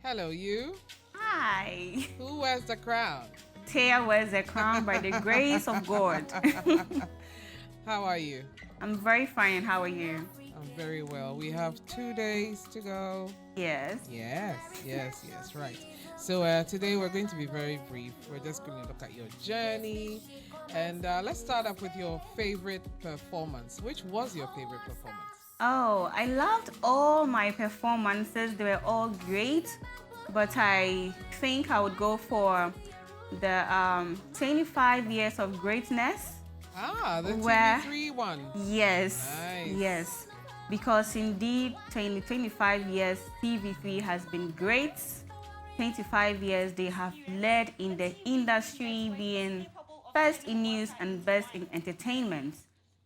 Hello, you. Hi. Who wears the crown? Teiya wears the crown by the grace of God. How are you? I'm very fine. How are you? I'm very well. We have 2 days to go. Yes. Yes, right. So today we're going to be very brief. We're just going to look at your journey. And let's start up with your favorite performance. Which was your favorite performance? Oh, I loved all my performances. They were all great. But I think I would go for the 25 years of greatness. Ah, the TV3 one. Yes. Nice. Yes. Because indeed, 25 years, TV3 has been great. 25 years, they have led in the industry, being best in news and best in entertainment.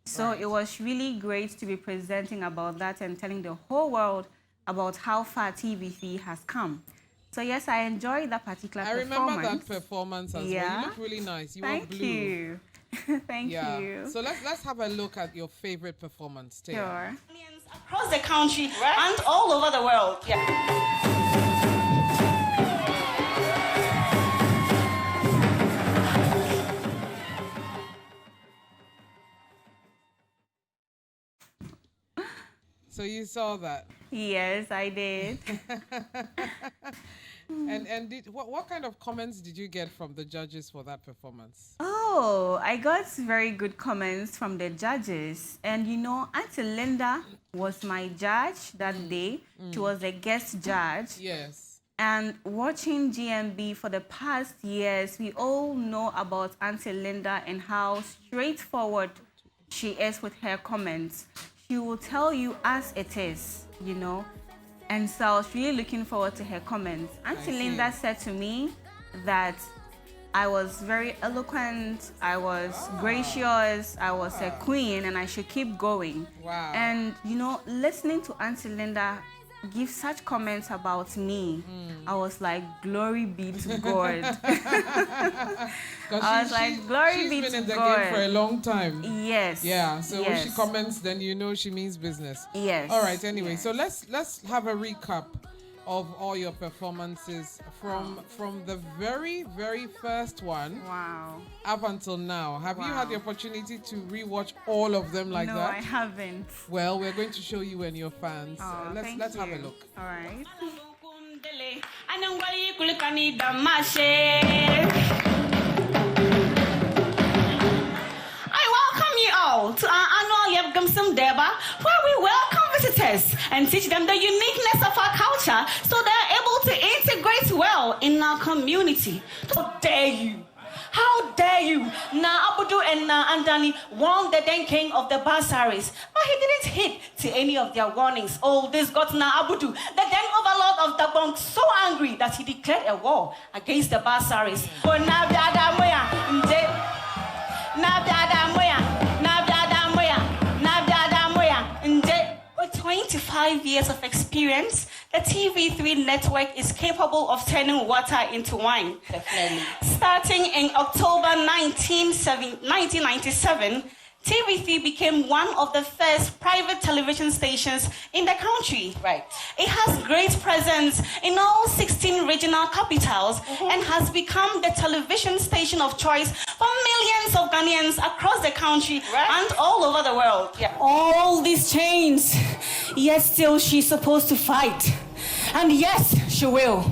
So It was really great to be presenting about that and telling the whole world about how far TV3 has come. So yes, I enjoyed that particular performance. I remember that performance as well. You look really nice. You were blue. Thank you. Thank you. So let's have a look at your favorite performance, Teiya. Sure. Across the country and all over the world. So you saw that? Yes, I did. And what kind of comments did you get from the judges for that performance? Oh, I got very good comments from the judges. And you know, Auntie Linda was my judge that day. She was a guest judge. Yes. And watching GMB for the past years, we all know about Auntie Linda and how straightforward she is with her comments. She will tell you as it is, you know. And so I was really looking forward to her comments. Auntie Linda said to me that I was very eloquent, I was gracious, I was a queen, and I should keep going. Wow. And, you know, listening to Auntie Linda give such comments about me, I was like, glory be to God. I was like, glory be to God. She's been in the game for a long time. Yes. Yeah, so when she comments, then you know she means business. Yes. All right, anyway, so let's have a recap of all your performances from the very, very first one up until now. Have you had the opportunity to rewatch all of them like that? No, I haven't. Well, we're going to show you and your fans. Let's have a look. All right. To our annual Yebgamsum Deba, where we welcome visitors and teach them the uniqueness of our culture so they're able to integrate well in our community. How dare you? How dare you? Na Abudu and Na Andani warned the then king of the Basaris, but he didn't heed to any of their warnings. Oh, this got Na Abudu, the then overlord of Dabong, so angry that he declared a war against the Basaris. 25 years of experience, the TV3 network is capable of turning water into wine. Definitely. Starting in October 1997, TV3 became one of the first private television stations in the country. Right. It has great presence in all 16 regional capitals and has become the television station of choice for millions of Ghanaians across the country and all over the world. Yeah. All these chains, yet still she's supposed to fight. And yes, she will.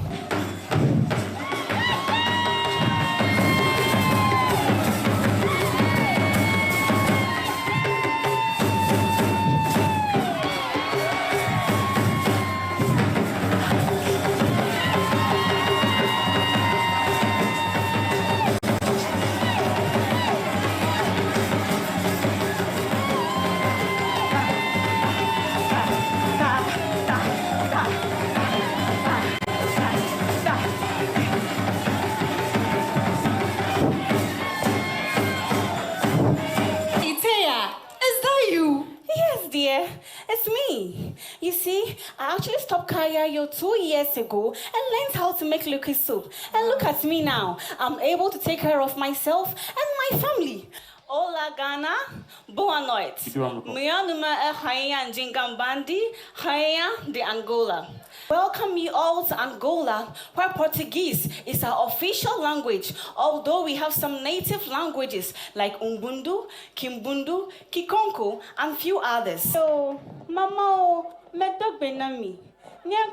It's me. You see, I actually stopped Kaya 2 years ago and learned how to make liquid soup. And look at me now. I'm able to take care of myself and my family. Hola Ghana, boa noite. Meu nome é Rainha Njingambandi, Rainha de Angola. Welcome you all to Angola, where Portuguese is our official language, although we have some native languages like Umbundu, Kimbundu, Kikonko, and few others. So, Mama, meto benami. I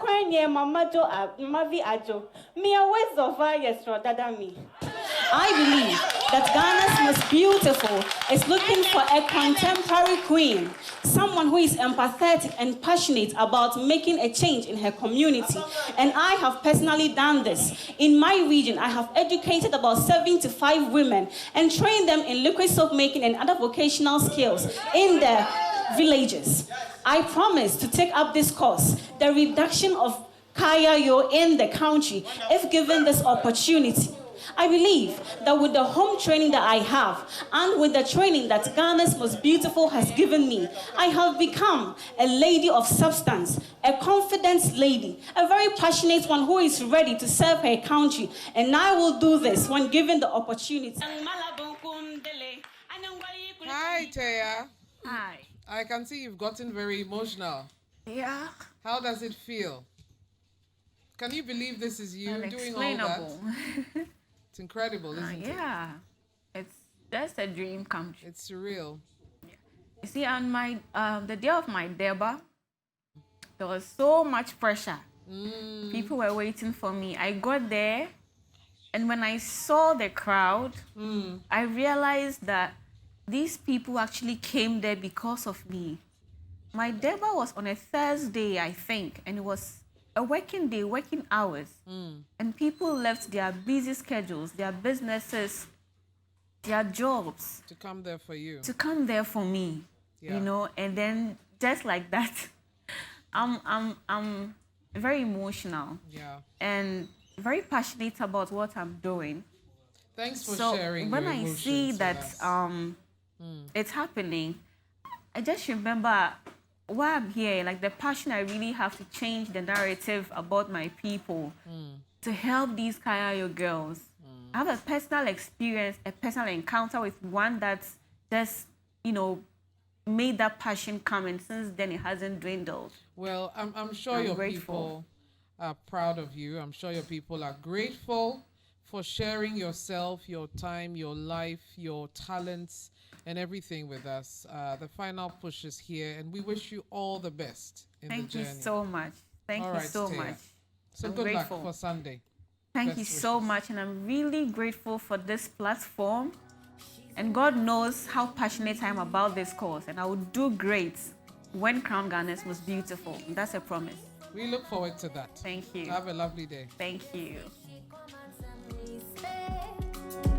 believe that Ghana's most beautiful is looking for a contemporary queen, someone who is empathetic and passionate about making a change in her community. And I have personally done this. In my region, I have educated about 75 women and trained them in liquid soap making and other vocational skills in their villages. I promise to take up this course, the reduction of Kayayo in the country, if given this opportunity. I believe that with the home training that I have and with the training that Ghana's Most Beautiful has given me, I have become a lady of substance, a confident lady, a very passionate one who is ready to serve her country. And I will do this when given the opportunity. Hi, Teiya. Hi. I can see you've gotten very emotional. Yeah. How does it feel? Can you believe this is you doing all that? It's incredible, isn't it? Yeah. That's a dream come true. It's surreal. You see, on my the day of my debut, there was so much pressure. People were waiting for me. I got there, and when I saw the crowd, I realized that these people actually came there because of me. My debut was on a Thursday, I think, and it was a working day, working hours. And people left their busy schedules, their businesses, their jobs. To come there for you. To come there for me, you know, and then just like that, I'm very emotional. Yeah. And very passionate about what I'm doing. Thanks for So sharing when your I emotions see with that us. it's happening, I just remember why I'm here, like the passion I really have to change the narrative about my people, to help these Kayayo girls. I have a personal experience, a personal encounter with one that's just, you know, made that passion come, and since then it hasn't dwindled. Well, I'm sure your people are proud of you. I'm sure your people are grateful for sharing yourself, your time, your life, your talents, and everything with us. The final push is here, and we wish you all the best in the journey. Thank you so much. Thank you so much. So I'm good grateful. luck for Sunday. Thank you so much, and I'm really grateful for this platform. And God knows how passionate I am about this course, and I will do great when Crown Ghana's Most Beautiful. That's a promise. We look forward to that. Thank you. Have a lovely day. Thank you.